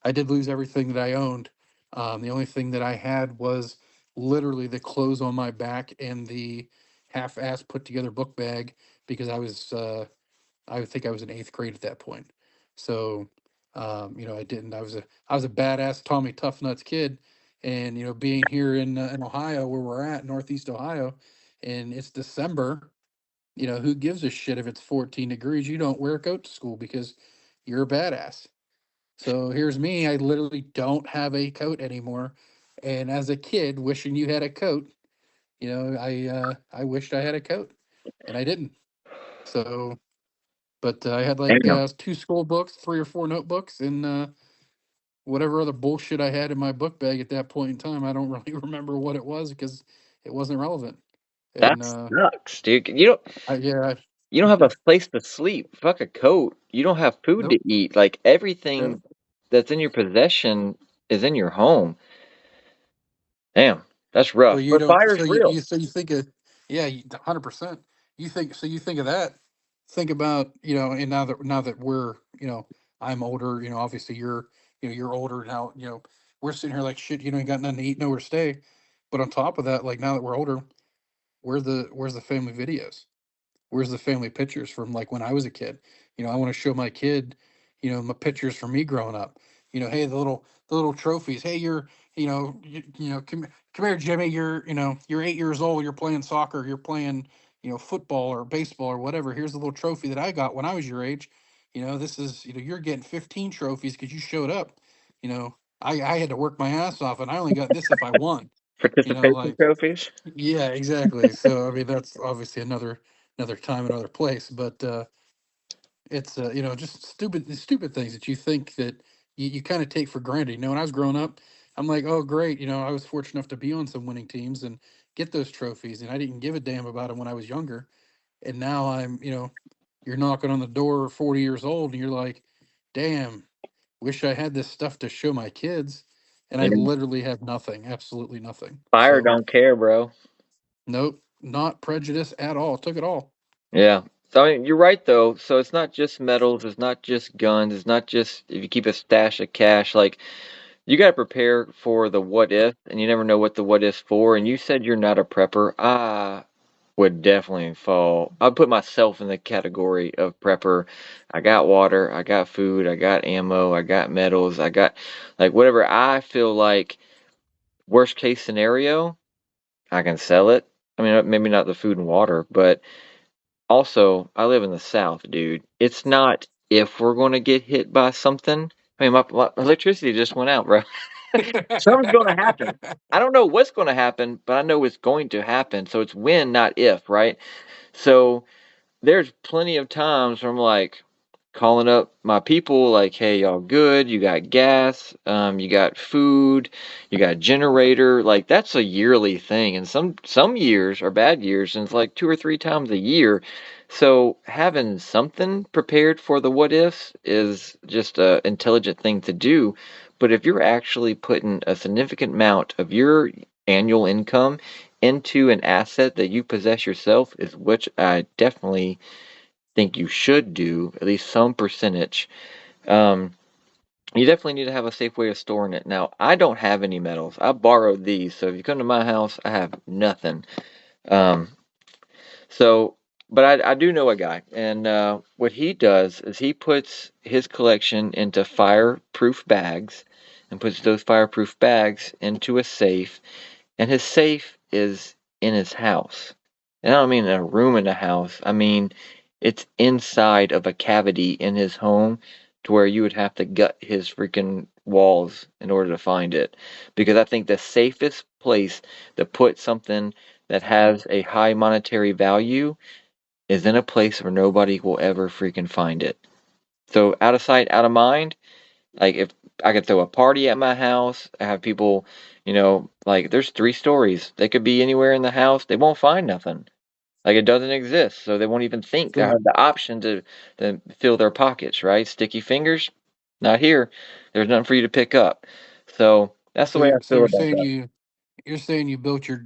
I did lose everything that I owned. The only thing that I had was literally the clothes on my back and the half-ass put together book bag, because I would think I was in eighth grade at that point. So, I didn't, I was a badass Tommy Tough Nuts kid. And, being here in Ohio, where we're at, Northeast Ohio, and it's December, who gives a shit if it's 14 degrees? You don't wear a coat to school because you're a badass. So here's me. I literally don't have a coat anymore. And as a kid, wishing you had a coat, I wished I had a coat, and I didn't. So, but I had like Damn. two school books, three or four notebooks, and whatever other bullshit I had in my book bag at that point in time. I don't really remember what it was because it wasn't relevant. That And sucks, dude. yeah, You don't have a place to sleep. Fuck a coat. You don't have food to nope. eat. Like Yeah. everything that's in your possession is in your home. Damn, that's So rough. you But don't. fire's So real. you think of. Yeah, 100%. You think so? You think of that. Think about, and now that we're, I'm older. Obviously you're, you're older now. We're sitting here like shit. Ain't got nothing to eat, nowhere to stay. But on top of that, like now that we're older, where's the family videos? Where's the family pictures from like when I was a kid? I want to show my kid, my pictures from me growing up. Hey, the little trophies. Hey, come here, Jimmy. You're 8 years old. You're playing soccer. You're playing, football or baseball or whatever. Here's the little trophy that I got when I was your age. This is, you're getting 15 trophies because you showed up. I had to work my ass off, and I only got this if I won. Participation Like, trophies. yeah, exactly. So I mean, that's obviously another time, another place. But it's just stupid things that you think that you kind of take for granted. When I was growing up, I'm like, oh great, I was fortunate enough to be on some winning teams and get those trophies, and I didn't give a damn about them when I was younger. And now I'm, you're knocking on the door, 40 years old, and you're like, damn, wish I had this stuff to show my kids. And I Yeah. literally have nothing, absolutely nothing. Fire So don't care, bro. nope, not prejudice at all. Took it all. Yeah. So I mean, you're right though. So it's not just metals, it's not just guns, it's not just if you keep a stash of cash. Like you got to prepare for the what if, and you never know what the what if's for. And you said you're not a prepper. I would definitely fall. I'd put myself in the category of prepper. I got water, I got food, I got ammo, I got metals, I got like whatever I feel like worst case scenario, I can sell it. I mean, maybe not the food and water, but also, I live in the South, dude. It's not if we're going to get hit by something. I mean, my electricity just went out, bro. Something's going to happen. I don't know what's going to happen, but I know it's going to happen. So it's when, not if, right? So there's plenty of times where I'm like calling up my people, like, hey, y'all good? You got gas, you got food, you got generator. Like that's a yearly thing, and some years are bad years, and it's like 2 or 3 times a year. So having something prepared for the what ifs is just a intelligent thing to do. But if you're actually putting a significant amount of your annual income into an asset that you possess yourself, is which I definitely think you should do, at least some percentage. Um, you definitely need to have a safe way of storing it. Now, I don't have any metals. I borrowed these, so if you come to my house, I have nothing. Um, so, but I do know a guy, and what he does is he puts his collection into fireproof bags and puts those fireproof bags into a safe, and his safe is in his house. And I don't mean in a room in the house. I mean it's inside of a cavity in his home to where you would have to gut his freaking walls in order to find it. Because I think the safest place to put something that has a high monetary value is in a place where nobody will ever freaking find it. So out of sight, out of mind, like if I could throw a party at my house, I have people, like there's 3 stories. They could be anywhere in the house. They won't find nothing. Like it doesn't exist. So they won't even think I So have the option to fill their pockets, right? Sticky fingers, not here. There's nothing for you to pick up. So that's the way I so feel you're about saying that. you built your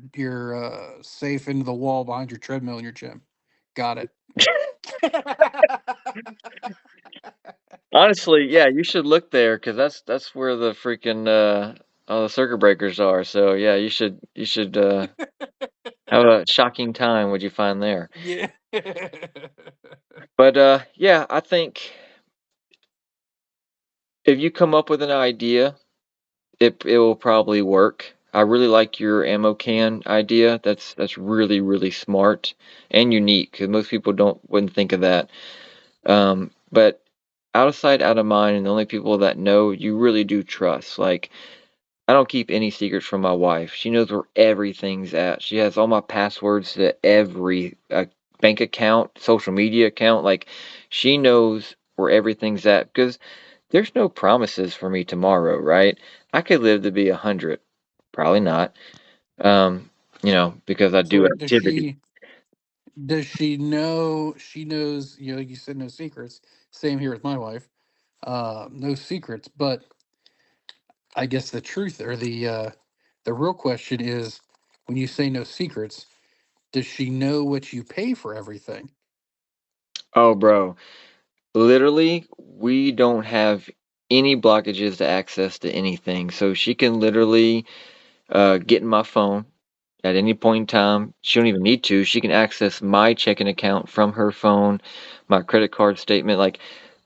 safe into the wall behind your treadmill in your gym. Got it. Honestly, yeah, you should look there because that's where the freaking all the circuit breakers are. So yeah, you should have a shocking time what you find there. Yeah. But yeah, I think if you come up with an idea, it will probably work. I really like your ammo can idea. That's really really smart and unique because most people don't wouldn't think of that. But out of sight, out of mind, and the only people that know you really do trust. Like I don't keep any secrets from my wife. She knows where everything's at. She has all my passwords to every bank account, social media account. Like, she knows where everything's at because there's no promises for me tomorrow, right? I could live to be 100. Probably not. Um, because I do So does activity. she know she knows, like you said, no secrets. Same here with my wife. No secrets, but I guess the truth or the real question is when you say no secrets. Does she know what you pay for everything? Oh, bro. Literally, we don't have any blockages to access to anything. So she can literally get in my phone at any point in time. She don't even need to. She can access my checking account from her phone, my credit card statement. Like,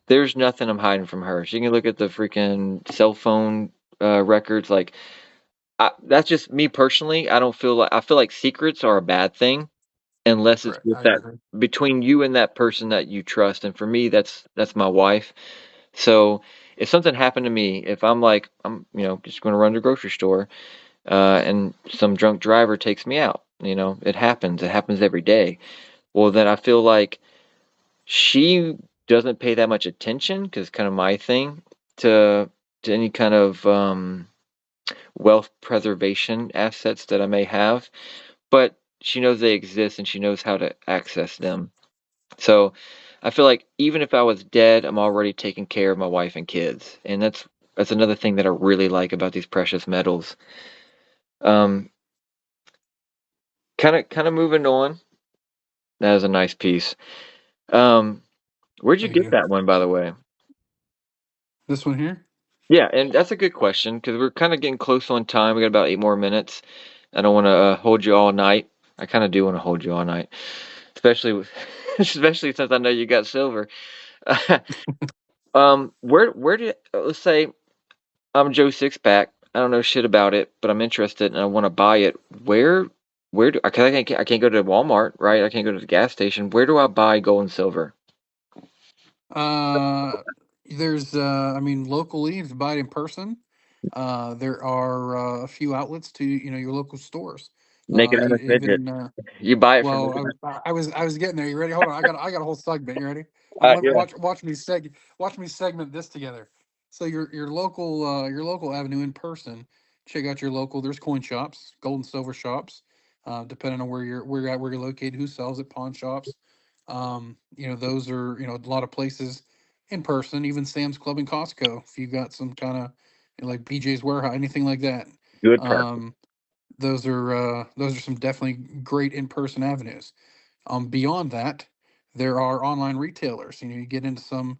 there's nothing I'm hiding from her. She can look at the freaking cell phone records. Like, that's just me personally. I feel like secrets are a bad thing unless it's Right, with I that agree. between you and that person that you trust. And for me, that's my wife. So if something happened to me, if I'm just going to run to the grocery store, and some drunk driver takes me out, it happens. It happens every day. Well, then I feel like she doesn't pay that much attention because kind of my thing to any kind of wealth preservation assets that I may have, but she knows they exist and she knows how to access them. So I feel like even if I was dead, I'm already taking care of my wife and kids, and that's another thing that I really like about these precious metals. Um, kind of moving on. That is a nice piece. Um, where'd you Thank get you. that one, by the way? This one here? Yeah, and that's a good question because we're kind of getting close on time. We got about 8 more minutes. I don't want to hold you all night. I kind of do want to hold you all night, especially especially since I know you got silver. Where did let's say I'm Joe Sixpack. I don't know shit about it, but I'm interested and I want to buy it. Where do cause I can't go to Walmart, right? I can't go to the gas station. Where do I buy gold and silver? Uh, there's, I mean, locally, if you buy it in person, there are a few outlets to, your local stores. Naked Amish Midget. Even, You buy it from well, Naked I was getting there. You ready? Hold on. I got a whole segment. You ready? Yeah. Watch me segment this together. So your local avenue in person. Check out your local. There's coin shops, gold and silver shops, depending on where you're located. Who sells it? Pawn shops. Those are a lot of places in person. Even Sam's Club and Costco. If you've got some kind of like BJ's Warehouse, anything like that. Good person. Um, those are some definitely great in person avenues. Beyond that, there are online retailers. You get into some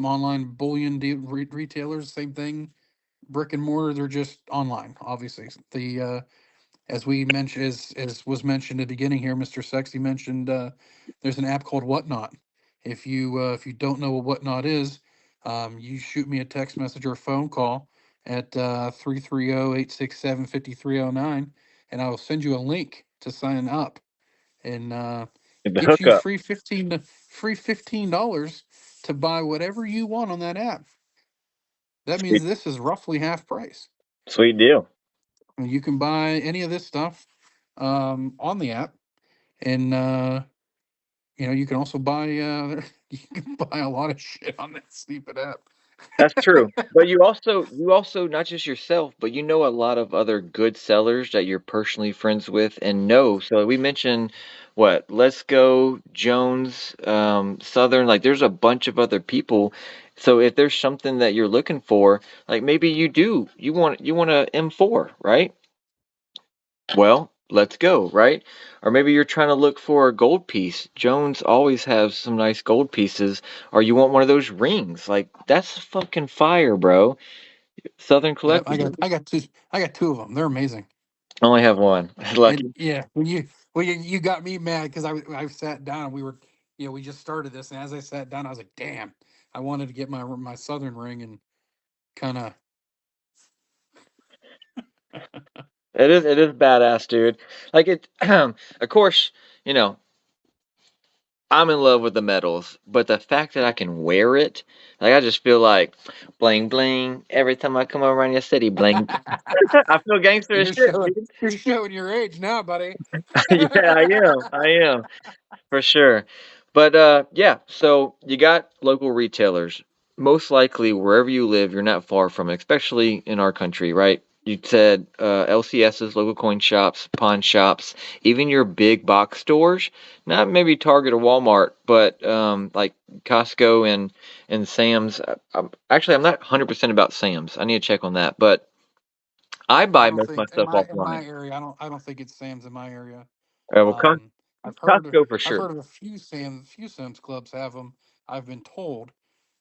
online bullion retailers. Same thing, brick and mortar. They're just online. Obviously, the as we mentioned, as was mentioned at the beginning here, Mr. Sexy mentioned there's an app called Whatnot. If you don't know what Whatnot is, you shoot me a text message or a phone call at 330-867-5309, and I will send you a link to sign up and The get you hookup. free $15 to buy whatever you want on that app. That Sweet, means this is roughly half price. sweet deal. And you can buy any of this stuff on the app, and you can also buy you can buy a lot of shit on that stupid app. That's true. But you also not just yourself, but you know a lot of other good sellers that you're personally friends with and know. So we mentioned what? Let's Go, Jones, Southern, like there's a bunch of other people. So if there's something that you're looking for, like maybe you want a M4, right? Well, let's go, right? Or maybe you're trying to look for a gold piece. Jones always has some nice gold pieces. Or you want one of those rings. Like, that's fucking fire, bro. Southern Yep, Collectibles. I got two of them. They're amazing. I only have one. And Lucky. yeah, when you got me mad because I sat down and we just started this, and as I sat down I was like, damn, I wanted to get my Southern ring and kind of. It is badass, dude. Like it of course, you know, I'm in love with the metals, but the fact that I can wear it, like I just feel like bling bling every time I come around your city, bling. I feel gangster as You're shit, showing dude. you're showing your age now, buddy. Yeah, I am. I am. For sure. But yeah, so you got local retailers. Most likely, wherever you live, you're not far from it, especially in our country, right? You said LCSs, local coin shops, pawn shops, even your big box stores. Not maybe Target or Walmart, but like Costco and Sam's. I'm not 100% about Sam's. I need to check on that. But I I buy don't most of my think stuff in my offline. area. I don't think it's Sam's in my area. Well, Um, Costco for I've sure. heard of a few Sam's Clubs have them. I've been told,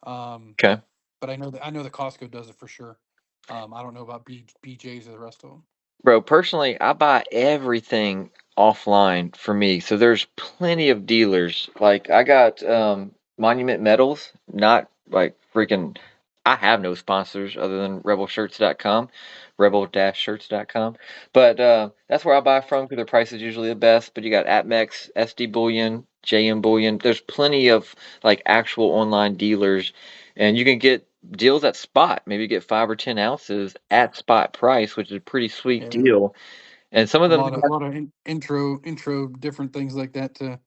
um, Okay. but I know the Costco does it for sure. I don't know about BJ's or the rest of them. Bro, personally, I buy everything offline for me. So there's plenty of dealers. Like I got Monument Metals, not like freaking I have no sponsors other than rebelshirts.com, rebel-shirts.com. But that's where I buy from because their price is usually the best. But you got Atmex, SD Bullion, JM Bullion. There's plenty of like actual online dealers and you can get deals at spot. Maybe you get 5 or 10 ounces at spot price, which is a pretty sweet Yeah, deal. And some of them, a lot of intro different things like that to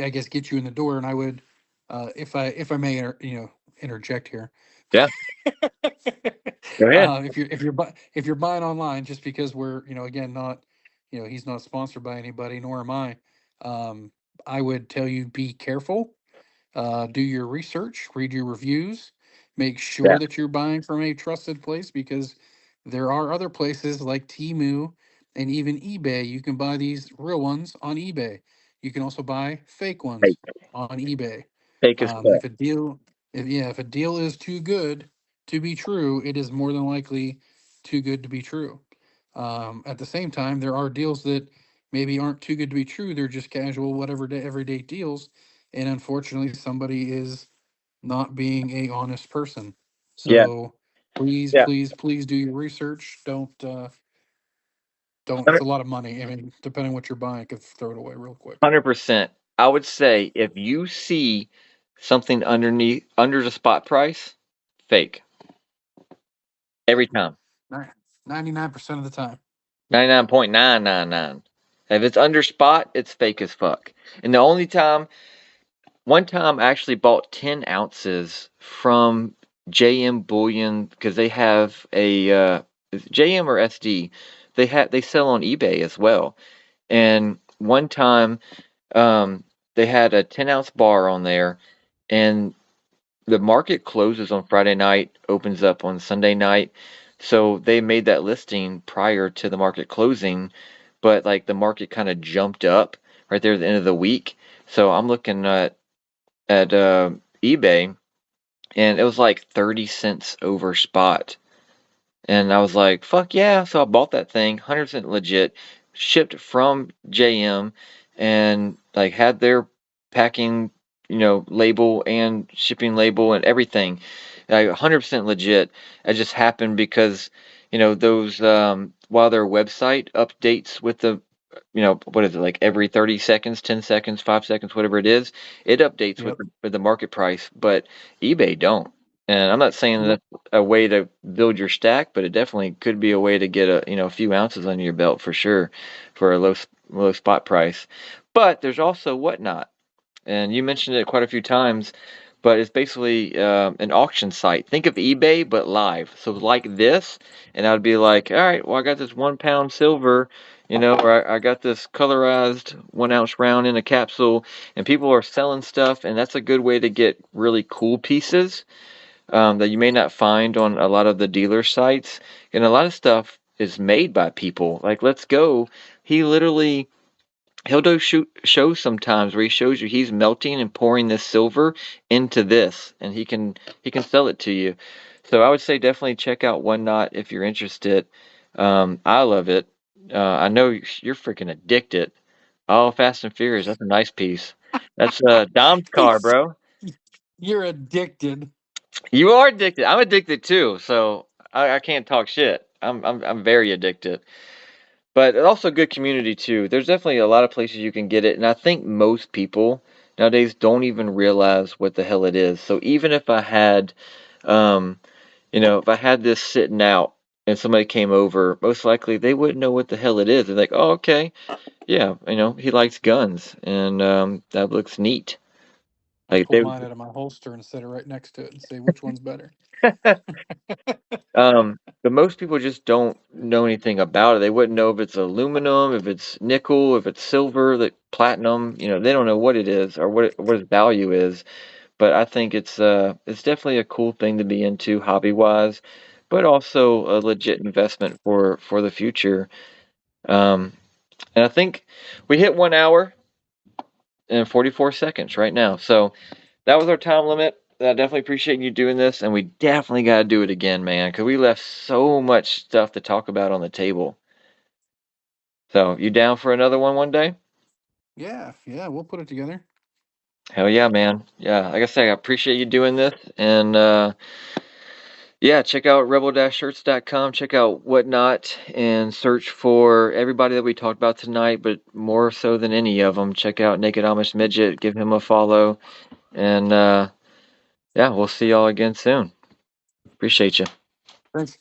I guess get you in the door. And I would, if I may, interject here. yeah, go ahead. If you're buying online, just because we're again not, he's not sponsored by anybody, nor am I. Um, I would tell you be careful. Do your research, read your reviews, make Yeah, sure that you're buying from a trusted place because there are other places like Temu and even eBay. You can buy these real ones on eBay. You can also buy fake ones fake, on eBay. fake as fuck. If a deal is too good to be true, it is more than likely too good to be true. At the same time, there are deals that maybe aren't too good to be true. They're just casual, whatever day, everyday deals, and unfortunately, somebody is not being a honest person. Yeah, So please, yeah, please, please do your research. Don't. It's 100 a lot of money. I mean, depending on what you're buying, could throw it away real quick. 100%. I would say if you see something under the spot price, fake every time. 99% of the time. 99.999. If it's under spot, it's fake as fuck. And the only time One time I actually bought 10 ounces from JM Bullion because they have a is it JM or SD. They sell on eBay as well. And one time they had a 10-ounce bar on there and the market closes on Friday night, opens up on Sunday night. So they made that listing prior to the market closing, but like the market kind of jumped up right there at the end of the week. So I'm looking at eBay, and it was like 30 cents over spot. And I was like, fuck yeah. So I bought that thing, 100% legit, shipped from JM, and like had their packing, label and shipping label and everything. Like 100% legit. It just happened because, those, while their website updates with the what is it, like every 30 seconds, 10 seconds, 5 seconds, whatever it is, it updates with Yep. the market price, but eBay don't. And I'm not saying Yep. that's a way to build your stack, but it definitely could be a way to get a few ounces under your belt for sure for a low spot price. But there's also whatnot and you mentioned it quite a few times, but it's basically an auction site. Think of eBay, but live. So like this, and I'd be like, all right, well, I got this 1 pound silver, or I got this colorized 1 ounce round in a capsule, and people are selling stuff, and that's a good way to get really cool pieces that you may not find on a lot of the dealer sites. And a lot of stuff is made by people. Like, let's go. He literally he'll do shows sometimes where he shows you he's melting and pouring this silver into this, and he can sell it to you. So I would say definitely check out One Knot if you're interested. I love it. I know you're freaking addicted. Oh, Fast and Furious, that's a nice piece. That's Dom's car, bro. You're addicted. You are addicted. I'm addicted too, so I can't talk shit. I'm very addicted. But also good community too. There's definitely a lot of places you can get it, and I think most people nowadays don't even realize what the hell it is. So even if I had, um, if I had this sitting out and somebody came over, most likely they wouldn't know what the hell it is. They're like, "Oh, okay, yeah, he likes guns, and that looks neat." I'd Like pull they, mine out of my holster and set it right next to it and say which one's better. but most people just don't know anything about it. They wouldn't know if it's aluminum, if it's nickel, if it's silver, that platinum. They don't know what it is or what its value is. But I think it's definitely a cool thing to be into hobby wise, but also a legit investment for the future. Um, and I think we hit 1 hour. and 44 seconds right now. So that was our time limit. I definitely appreciate you doing this, and we definitely got to do it again, man, because we left so much stuff to talk about on the table. So, you down for another one day? Yeah, yeah, we'll put it together. Hell yeah, man. Yeah, like I say, I appreciate you doing this, and yeah, check out rebel-shirts.com, check out Whatnot, and search for everybody that we talked about tonight, but more so than any of them, check out Naked Amish Midget, give him a follow, and yeah, we'll see y'all again soon. Appreciate you. Thanks.